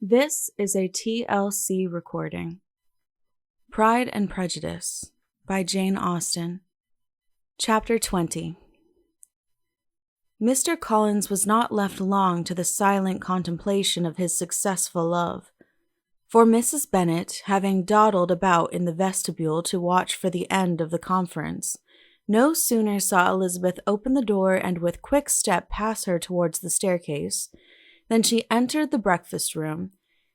This is a TLC recording. Pride and Prejudice by Jane Austen. Chapter 20. Mr. Collins was not left long to the silent contemplation of his successful love, for Mrs. Bennet, having dawdled about in the vestibule to watch for the end of the conference, no sooner saw Elizabeth open the door and with quick step pass her towards the staircase, than she entered the breakfast room,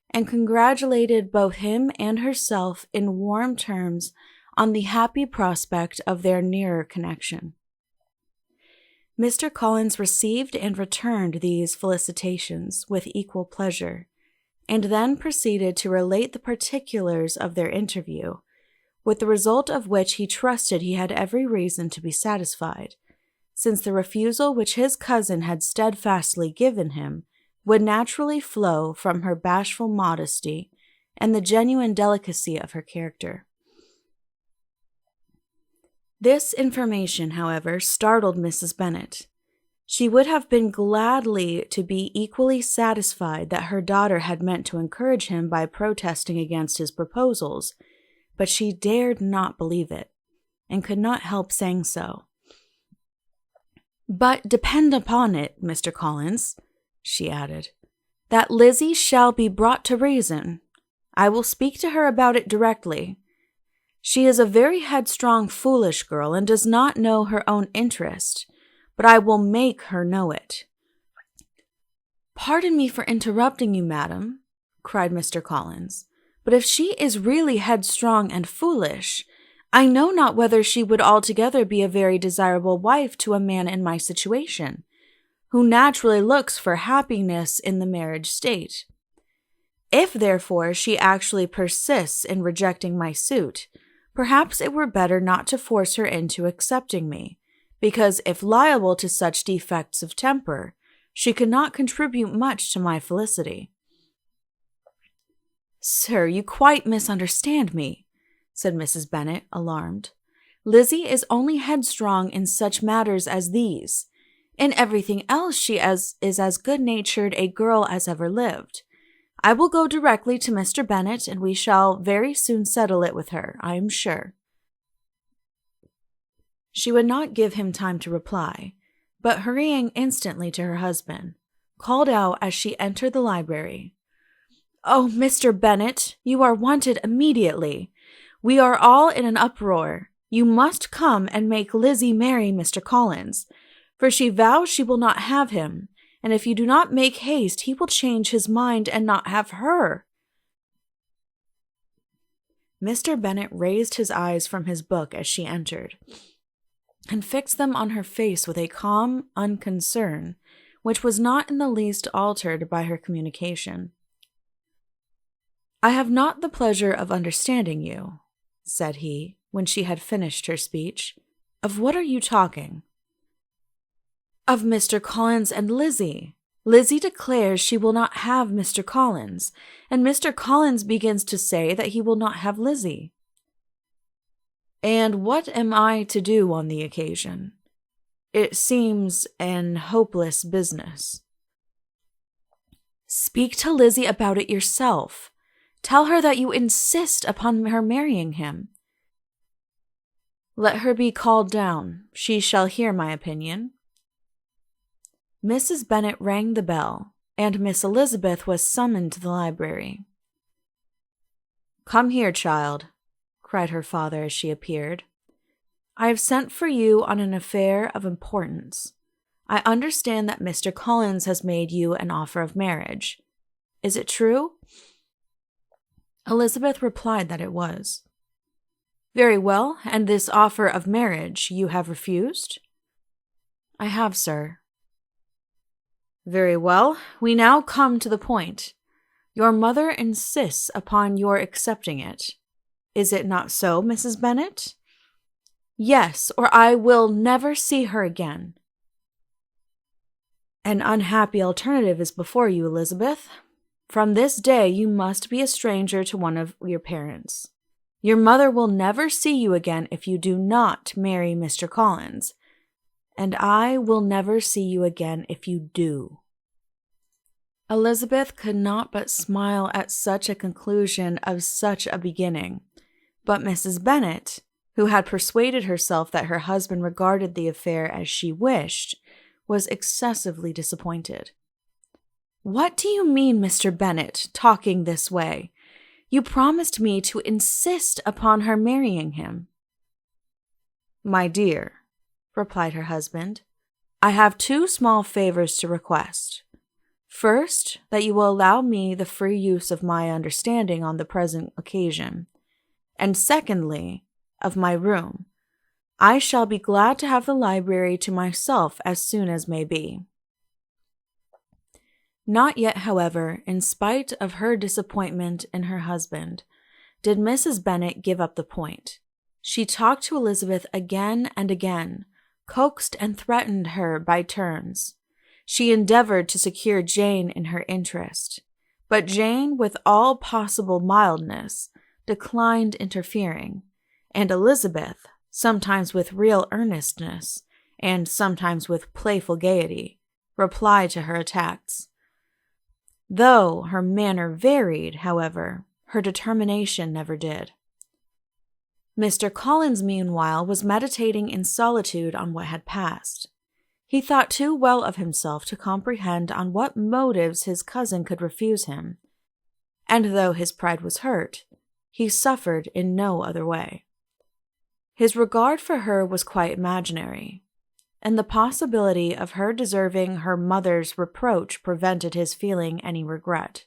and congratulated both him and herself in warm terms on the happy prospect of their nearer connection. Mr. Collins received and returned these felicitations with equal pleasure, and then proceeded to relate the particulars of their interview, with the result of which he trusted he had every reason to be satisfied, since the refusal which his cousin had steadfastly given him would naturally flow from her bashful modesty and the genuine delicacy of her character. This information, however, startled Mrs. Bennet. She would have been gladly to be equally satisfied that her daughter had meant to encourage him by protesting against his proposals, but she dared not believe it, and could not help saying so. "But depend upon it, Mr. Collins," she added, "that Lizzie shall be brought to reason. I will speak to her about it directly. She is a very headstrong, foolish girl, and does not know her own interest, but I will make her know it." "Pardon me for interrupting you, madam," cried Mr. Collins, "but if she is really headstrong and foolish, I know not whether she would altogether be a very desirable wife to a man in my situation, who naturally looks for happiness in the marriage state. If, therefore, she actually persists in rejecting my suit, perhaps it were better not to force her into accepting me, because if liable to such defects of temper, she could not contribute much to my felicity." "Sir, you quite misunderstand me," said Mrs. Bennet, alarmed. "Lizzie is only headstrong in such matters as these. In everything else she is as good-natured a girl as ever lived. I will go directly to Mr. Bennet, and we shall very soon settle it with her, I am sure." She would not give him time to reply, but hurrying instantly to her husband, called out as she entered the library, "Oh, Mr. Bennet, you are wanted immediately. We are all in an uproar. You must come and make Lizzie marry Mr. Collins, for she vows she will not have him, and if you do not make haste, he will change his mind and not have her." Mr. Bennet raised his eyes from his book as she entered, and fixed them on her face with a calm unconcern, which was not in the least altered by her communication. "I have not the pleasure of understanding you," said he, when she had finished her speech. "Of what are you talking?" "Of Mr. Collins and Lizzie. Lizzie declares she will not have Mr. Collins, and Mr. Collins begins to say that he will not have Lizzie." "And what am I to do on the occasion? It seems an hopeless business." "Speak to Lizzie about it yourself. Tell her that you insist upon her marrying him." "Let her be called down. She shall hear my opinion." Mrs. Bennet rang the bell, and Miss Elizabeth was summoned to the library. "Come here, child," cried her father as she appeared. "I have sent for you on an affair of importance. I understand that Mr. Collins has made you an offer of marriage. Is it true?" Elizabeth replied that it was. "Very well, and this offer of marriage you have refused?" "I have, sir." "Very well, we now come to the point. Your mother insists upon your accepting it. Is it not so, Mrs. Bennet?" "Yes, or I will never see her again." "An unhappy alternative is before you, Elizabeth. From this day you must be a stranger to one of your parents. Your mother will never see you again if you do not marry Mr. Collins, and I will never see you again if you do." Elizabeth could not but smile at such a conclusion of such a beginning, but Mrs. Bennet, who had persuaded herself that her husband regarded the affair as she wished, was excessively disappointed. "What do you mean, Mr. Bennet, talking this way? You promised me to insist upon her marrying him." "My dear," replied her husband, "I have two small favors to request. First, that you will allow me the free use of my understanding on the present occasion, and secondly, of my room. I shall be glad to have the library to myself as soon as may be." Not yet, however, in spite of her disappointment in her husband, did Mrs. Bennet give up the point. She talked to Elizabeth again and again, coaxed and threatened her by turns. She endeavored to secure Jane in her interest, but Jane, with all possible mildness, declined interfering, and Elizabeth, sometimes with real earnestness, and sometimes with playful gaiety, replied to her attacks. Though her manner varied, however, her determination never did. Mr. Collins, meanwhile, was meditating in solitude on what had passed. He thought too well of himself to comprehend on what motives his cousin could refuse him, and though his pride was hurt, he suffered in no other way. His regard for her was quite imaginary, and the possibility of her deserving her mother's reproach prevented his feeling any regret.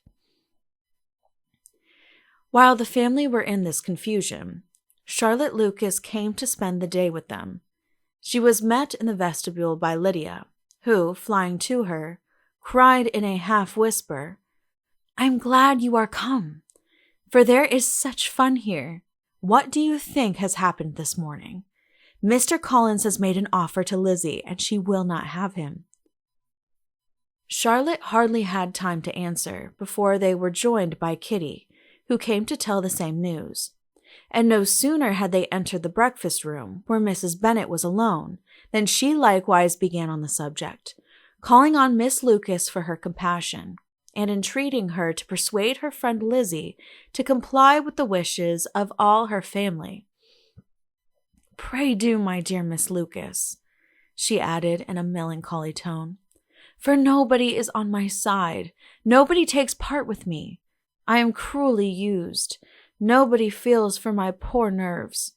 While the family were in this confusion, Charlotte Lucas came to spend the day with them. She was met in the vestibule by Lydia, who, flying to her, cried in a half-whisper, "I'm glad you are come, for there is such fun here. What do you think has happened this morning? Mr. Collins has made an offer to Lizzie, and she will not have him." Charlotte hardly had time to answer before they were joined by Kitty, who came to tell the same news. And no sooner had they entered the breakfast room, where Mrs. Bennet was alone, than she likewise began on the subject, calling on Miss Lucas for her compassion, and entreating her to persuade her friend Lizzie to comply with the wishes of all her family. "Pray do, my dear Miss Lucas," she added in a melancholy tone, "for nobody is on my side, nobody takes part with me. I am cruelly used. Nobody feels for my poor nerves."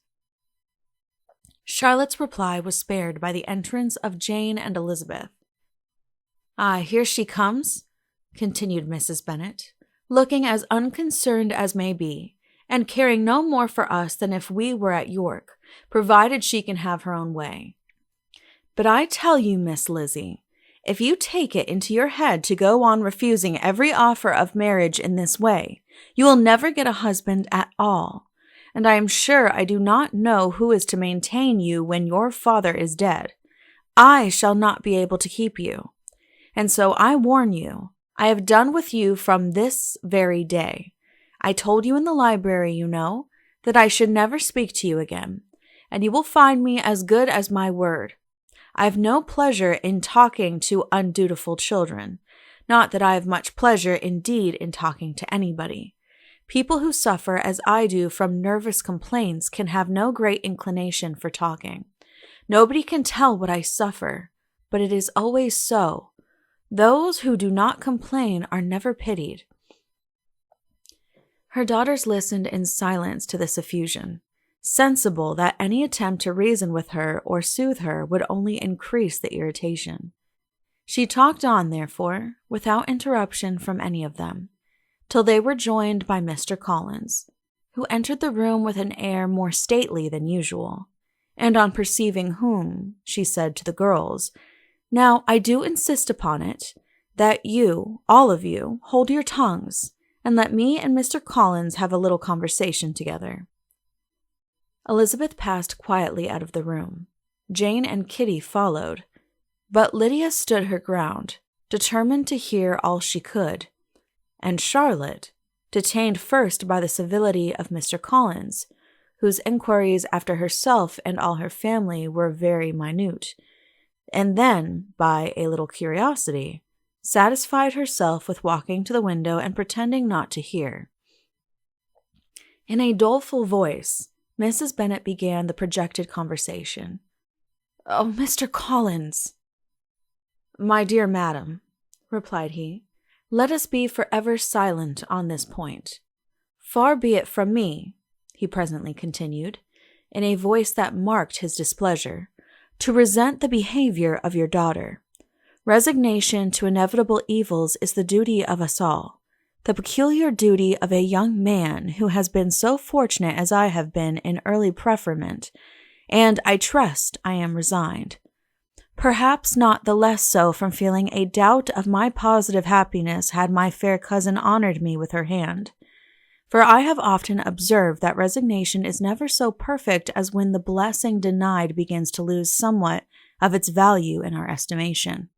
Charlotte's reply was spared by the entrance of Jane and Elizabeth. "Ah, here she comes," continued Mrs. Bennet, looking as unconcerned as may be, and caring no more for us than if we were at York, provided she can have her own way. "But I tell you, Miss Lizzie, if you take it into your head to go on refusing every offer of marriage in this way, you will never get a husband at all, and I am sure I do not know who is to maintain you when your father is dead. I shall not be able to keep you, and so I warn you, I have done with you from this very day. I told you in the library, you know, that I should never speak to you again, and you will find me as good as my word. I have no pleasure in talking to undutiful children. Not that I have much pleasure indeed in talking to anybody. People who suffer as I do from nervous complaints can have no great inclination for talking. Nobody can tell what I suffer, but it is always so. Those who do not complain are never pitied." Her daughters listened in silence to this effusion, sensible that any attempt to reason with her or soothe her would only increase the irritation. She talked on, therefore, without interruption from any of them, till they were joined by Mr. Collins, who entered the room with an air more stately than usual, and on perceiving whom, she said to the girls, "Now I do insist upon it, that you, all of you, hold your tongues, and let me and Mr. Collins have a little conversation together." Elizabeth passed quietly out of the room. Jane and Kitty followed, but Lydia stood her ground, determined to hear all she could, and Charlotte, detained first by the civility of Mr. Collins, whose inquiries after herself and all her family were very minute, and then by a little curiosity, satisfied herself with walking to the window and pretending not to hear. In a doleful voice, Mrs. Bennet began the projected conversation. "Oh, Mr. Collins!" "My dear madam," replied he, "let us be forever silent on this point. Far be it from me," he presently continued, in a voice that marked his displeasure, "to resent the behavior of your daughter. Resignation to inevitable evils is the duty of us all, the peculiar duty of a young man who has been so fortunate as I have been in early preferment, and I trust I am resigned. Perhaps not the less so from feeling a doubt of my positive happiness had my fair cousin honored me with her hand. For I have often observed that resignation is never so perfect as when the blessing denied begins to lose somewhat of its value in our estimation.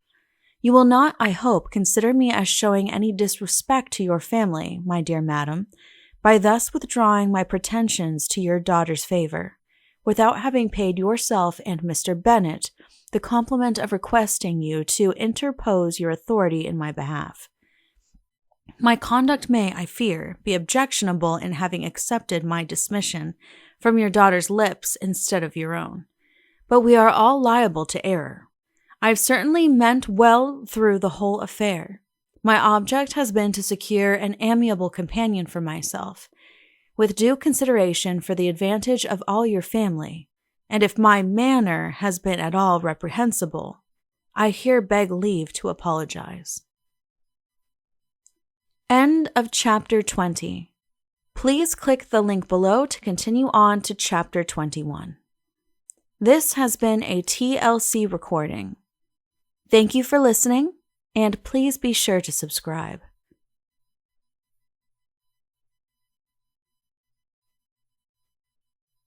You will not, I hope, consider me as showing any disrespect to your family, my dear madam, by thus withdrawing my pretensions to your daughter's favor, without having paid yourself and Mr. Bennet the compliment of requesting you to interpose your authority in my behalf. My conduct may, I fear, be objectionable in having accepted my dismission from your daughter's lips instead of your own, but we are all liable to error. I have certainly meant well through the whole affair. My object has been to secure an amiable companion for myself, with due consideration for the advantage of all your family, and if my manner has been at all reprehensible, I here beg leave to apologize. End of Chapter 20. Please click the link below to continue on to Chapter 21. This has been a TLC recording. Thank you for listening, and please be sure to subscribe.